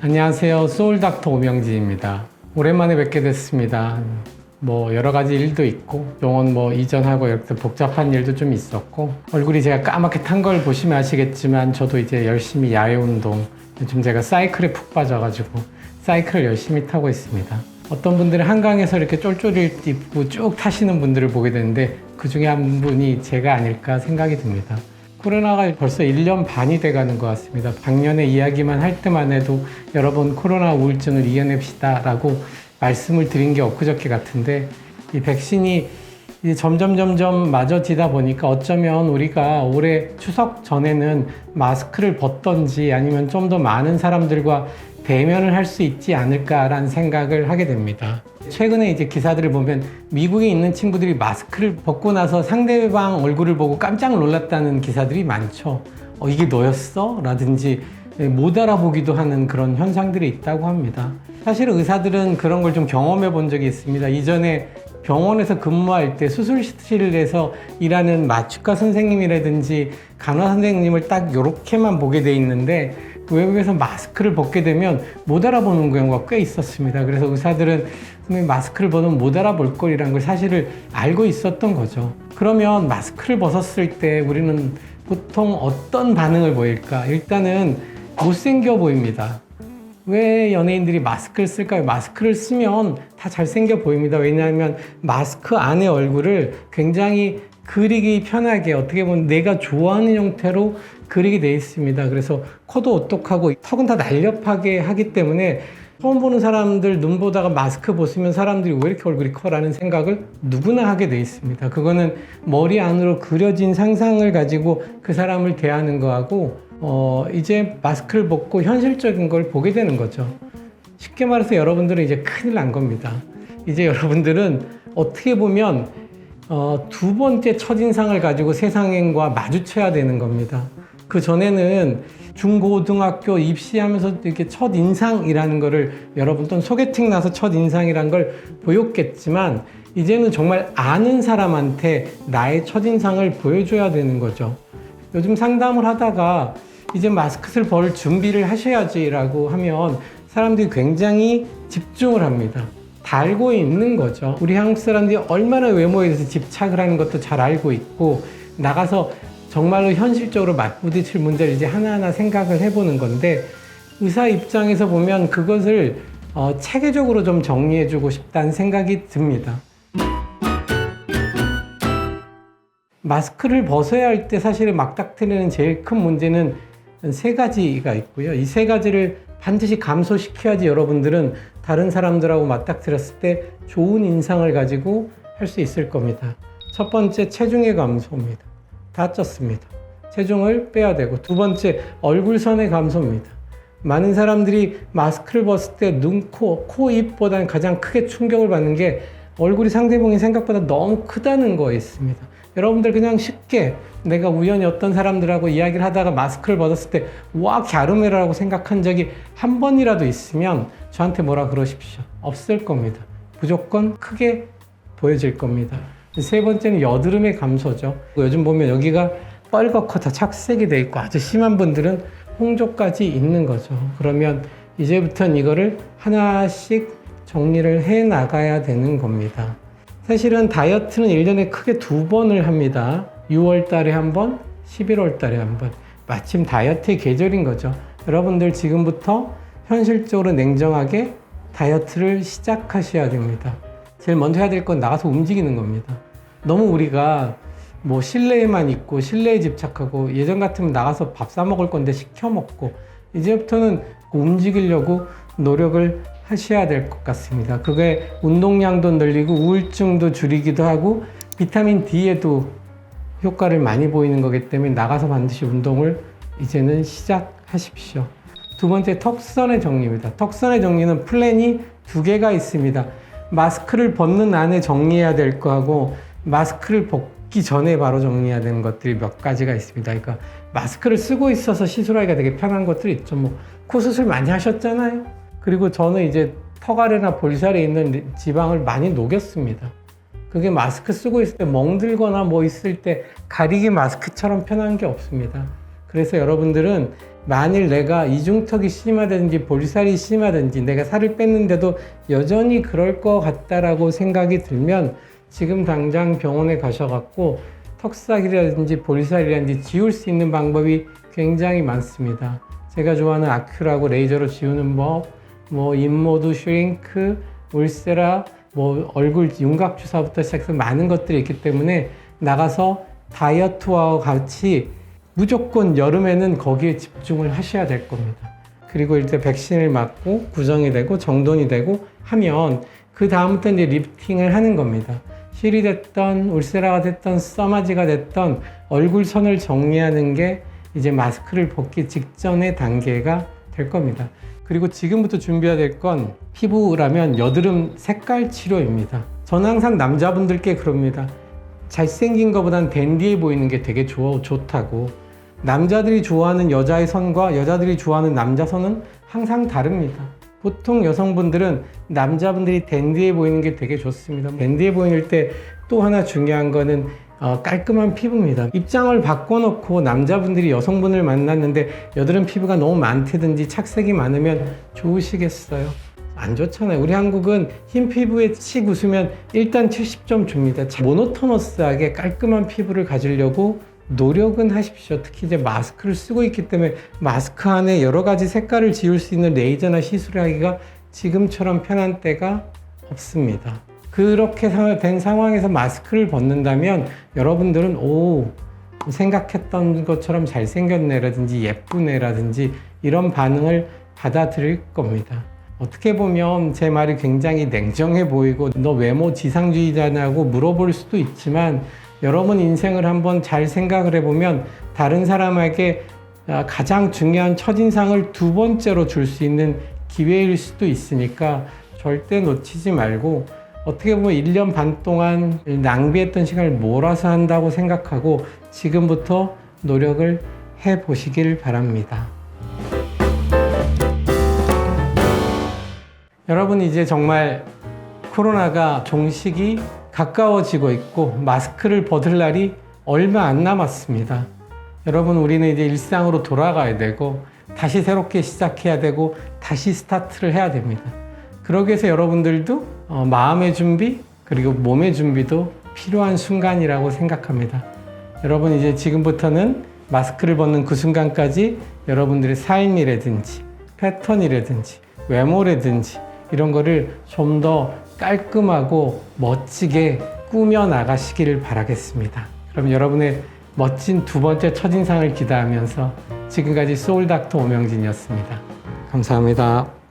안녕하세요. 소울닥터 오명진입니다. 오랜만에 뵙게 됐습니다. 여러 가지 일도 있고 병원 이전하고 이렇게 복잡한 일도 좀 있었고 얼굴이 제가 까맣게 탄 걸 보시면 아시겠지만 저도 이제 열심히 야외 운동, 요즘 제가 사이클에 푹 빠져가지고 사이클을 열심히 타고 있습니다. 어떤 분들은 한강에서 이렇게 쫄쫄이 입고 쭉 타시는 분들을 보게 되는데 그 중에 한 분이 제가 아닐까 생각이 듭니다. 코로나가 벌써 1년 반이 돼가는 것 같습니다. 작년에 이야기만 할 때만 해도 여러분 코로나 우울증을 이겨냅시다 라고 말씀을 드린 게 엊그저께 같은데 이 백신이 이제 점점 맞아지다 보니까 어쩌면 우리가 올해 추석 전에는 마스크를 벗던지 아니면 좀 더 많은 사람들과 대면을 할 수 있지 않을까라는 생각을 하게 됩니다. 최근에 이제 기사들을 보면 미국에 있는 친구들이 마스크를 벗고 나서 상대방 얼굴을 보고 깜짝 놀랐다는 기사들이 많죠. 이게 너였어? 라든지 못 알아보기도 하는 그런 현상들이 있다고 합니다. 사실 의사들은 그런 걸 좀 경험해 본 적이 있습니다. 이전에 병원에서 근무할 때 수술실에서 일하는 마취과 선생님이라든지 간호 선생님을 딱 이렇게만 보게 돼 있는데 외국에서 마스크를 벗게 되면 못 알아보는 경우가 꽤 있었습니다. 그래서 의사들은 마스크를 벗으면 못 알아볼 거리라는 걸 사실을 알고 있었던 거죠. 그러면 마스크를 벗었을 때 우리는 보통 어떤 반응을 보일까? 일단은 못생겨 보입니다. 왜 연예인들이 마스크를 쓸까요? 마스크를 쓰면 다 잘생겨 보입니다. 왜냐하면 마스크 안의 얼굴을 굉장히 그리기 편하게 어떻게 보면 내가 좋아하는 형태로 그리게 돼 있습니다. 그래서 코도 오똑하고 턱은 다 날렵하게 하기 때문에 처음 보는 사람들 눈 보다가 마스크 벗으면 사람들이 왜 이렇게 얼굴이 커? 라는 생각을 누구나 하게 돼 있습니다. 그거는 머리 안으로 그려진 상상을 가지고 그 사람을 대하는 거하고 이제 마스크를 벗고 현실적인 걸 보게 되는 거죠. 쉽게 말해서 여러분들은 이제 큰일 난 겁니다. 이제 여러분들은 어떻게 보면 두 번째 첫인상을 가지고 세상과 마주쳐야 되는 겁니다. 그 전에는 중고등학교 입시하면서 이렇게 첫인상이라는 거를 여러분 또는 소개팅 나서 첫인상이라는 걸 보였겠지만 이제는 정말 아는 사람한테 나의 첫인상을 보여줘야 되는 거죠. 요즘 상담을 하다가 이제 마스크를 벗을 준비를 하셔야지라고 하면 사람들이 굉장히 집중을 합니다. 다 알고 있는 거죠. 우리 한국 사람들이 얼마나 외모에 대해서 집착을 하는 것도 잘 알고 있고 나가서 정말로 현실적으로 맞부딪힐 문제를 이제 하나하나 생각을 해보는 건데 의사 입장에서 보면 그것을 체계적으로 좀 정리해주고 싶다는 생각이 듭니다. 마스크를 벗어야 할 때 사실 맞닥뜨리는 제일 큰 문제는 세 가지가 있고요. 이 세 가지를 반드시 감소시켜야지 여러분들은 다른 사람들하고 맞닥뜨렸을 때 좋은 인상을 가지고 할 수 있을 겁니다. 첫 번째, 체중의 감소입니다. 다 쪘습니다. 체중을 빼야 되고 두 번째, 얼굴선의 감소입니다. 많은 사람들이 마스크를 벗을 때 눈, 코, 입보다는 가장 크게 충격을 받는 게 얼굴이 상대방이 생각보다 너무 크다는 거에 있습니다. 여러분들 그냥 쉽게 내가 우연히 어떤 사람들하고 이야기를 하다가 마스크를 벗었을 때 와 갸름해라고 생각한 적이 한 번이라도 있으면 저한테 뭐라 그러십시오. 없을 겁니다. 무조건 크게 보여질 겁니다. 세 번째는 여드름의 감소죠. 요즘 보면 여기가 뻘겋고 다 착색이 돼 있고 아주 심한 분들은 홍조까지 있는 거죠. 그러면 이제부터는 이거를 하나씩 정리를 해 나가야 되는 겁니다. 사실은 다이어트는 1년에 크게 2번을 합니다. 6월 달에 한 번, 11월 달에 한 번. 마침 다이어트의 계절인 거죠. 여러분들 지금부터 현실적으로 냉정하게 다이어트를 시작하셔야 됩니다. 제일 먼저 해야 될 건 나가서 움직이는 겁니다. 너무 우리가 실내에만 있고 실내에 집착하고 예전 같으면 나가서 밥 사 먹을 건데 시켜 먹고 이제부터는 움직이려고 노력을 하셔야 될 것 같습니다. 그게 운동량도 늘리고 우울증도 줄이기도 하고 비타민 D에도 효과를 많이 보이는 거기 때문에 나가서 반드시 운동을 이제는 시작하십시오. 두 번째, 턱선의 정리입니다. 턱선의 정리는 플랜이 2개가 있습니다. 마스크를 벗는 안에 정리해야 될 거하고 마스크를 벗기 전에 바로 정리해야 되는 것들이 몇 가지가 있습니다. 그러니까 마스크를 쓰고 있어서 시술하기가 되게 편한 것들이 있죠. 코 수술 많이 하셨잖아요. 그리고 저는 이제 턱 아래나 볼살에 있는 지방을 많이 녹였습니다. 그게 마스크 쓰고 있을 때 멍들거나 있을 때 가리개 마스크처럼 편한 게 없습니다. 그래서 여러분들은 만일 내가 이중턱이 심하든지 볼살이 심하든지 내가 살을 뺐는데도 여전히 그럴 것 같다라고 생각이 들면 지금 당장 병원에 가셔갖고 턱살이라든지 볼살이라든지 지울 수 있는 방법이 굉장히 많습니다. 제가 좋아하는 아큐라고 레이저로 지우는 법, 뭐 인모드 슈링크, 울세라, 뭐 얼굴 윤곽 주사부터 시작해서 많은 것들이 있기 때문에 나가서 다이어트와 같이 무조건 여름에는 거기에 집중을 하셔야 될 겁니다. 그리고 이제 백신을 맞고 구정이 되고 정돈이 되고 하면 그 다음부터 이제 리프팅을 하는 겁니다. 실이 됐던 울세라가 됐던 써마지가 됐던 얼굴 선을 정리하는 게 이제 마스크를 벗기 직전의 단계가 될 겁니다. 그리고 지금부터 준비해야 될 건 피부라면 여드름 색깔 치료입니다. 저는 항상 남자분들께 그럽니다. 잘생긴 것보단 댄디해 보이는 게 되게 좋다고. 남자들이 좋아하는 여자의 선과 여자들이 좋아하는 남자 선은 항상 다릅니다. 보통 여성분들은 남자분들이 댄디해 보이는 게 되게 좋습니다. 댄디해 보일 때 또 하나 중요한 거는 깔끔한 피부입니다. 입장을 바꿔놓고 남자분들이 여성분을 만났는데 여드름 피부가 너무 많다든지 착색이 많으면 좋으시겠어요? 안 좋잖아요. 우리 한국은 흰 피부에 씩 웃으면 일단 70점 줍니다. 모노토너스하게 깔끔한 피부를 가지려고 노력은 하십시오. 특히 이제 마스크를 쓰고 있기 때문에 마스크 안에 여러 가지 색깔을 지울 수 있는 레이저나 시술을 하기가 지금처럼 편한 때가 없습니다. 그렇게 된 상황에서 마스크를 벗는다면 여러분들은 생각했던 것처럼 잘생겼네라든지 예쁘네라든지 이런 반응을 받아들일 겁니다. 어떻게 보면 제 말이 굉장히 냉정해 보이고 너 외모 지상주의자냐고 물어볼 수도 있지만 여러분 인생을 한번 잘 생각을 해보면 다른 사람에게 가장 중요한 첫인상을 두 번째로 줄 수 있는 기회일 수도 있으니까 절대 놓치지 말고 어떻게 보면 1년 반 동안 낭비했던 시간을 몰아서 한다고 생각하고 지금부터 노력을 해보시길 바랍니다. 여러분 이제 정말 코로나가 종식이 가까워지고 있고 마스크를 벗을 날이 얼마 안 남았습니다. 여러분 우리는 이제 일상으로 돌아가야 되고 다시 새롭게 시작해야 되고 다시 스타트를 해야 됩니다. 그러기 위해서 여러분들도 마음의 준비 그리고 몸의 준비도 필요한 순간이라고 생각합니다. 여러분 이제 지금부터는 마스크를 벗는 그 순간까지 여러분들의 삶이라든지 패턴이라든지 외모라든지 이런 거를 좀 더 깔끔하고 멋지게 꾸며 나가시기를 바라겠습니다. 그럼 여러분의 멋진 두 번째 첫인상을 기대하면서 지금까지 소울닥터 오명진이었습니다. 감사합니다.